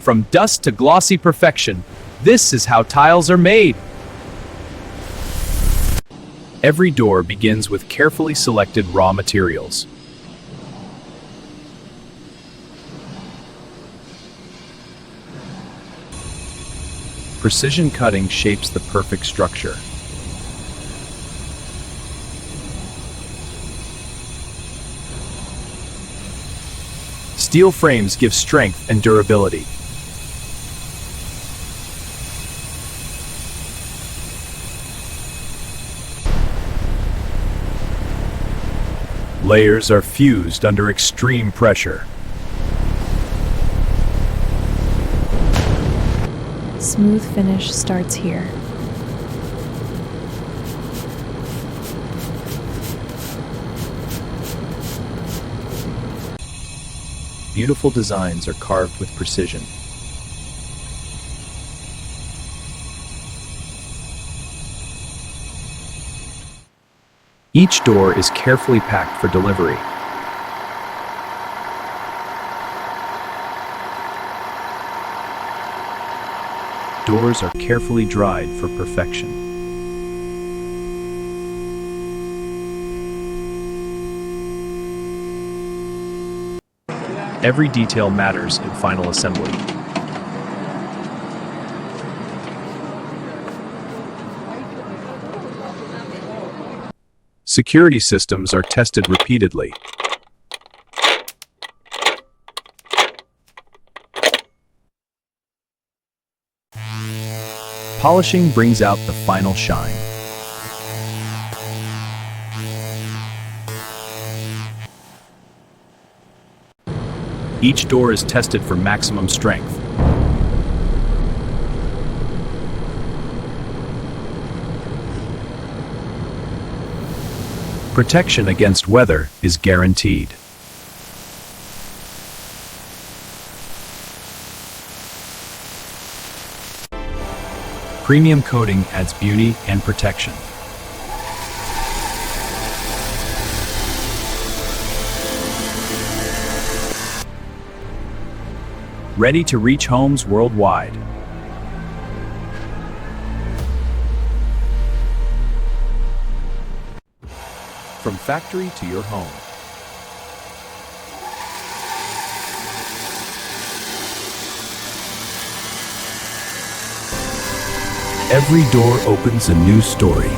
From dust to glossy perfection, this is how tiles are made. Every door begins with carefully selected raw materials. Precision cutting shapes the perfect structure. Steel frames give strength and durability. Layers are fused under extreme pressure. Smooth finish starts here. Beautiful designs are carved with precision. Each door is carefully packed for delivery. Doors are carefully dried for perfection. Every detail matters in final assembly. Security systems are tested repeatedly. Polishing brings out the final shine. Each door is tested for maximum strength. Protection against weather is guaranteed. Premium coating adds beauty and protection. Ready to reach homes worldwide. From factory to your home. Every door opens a new story.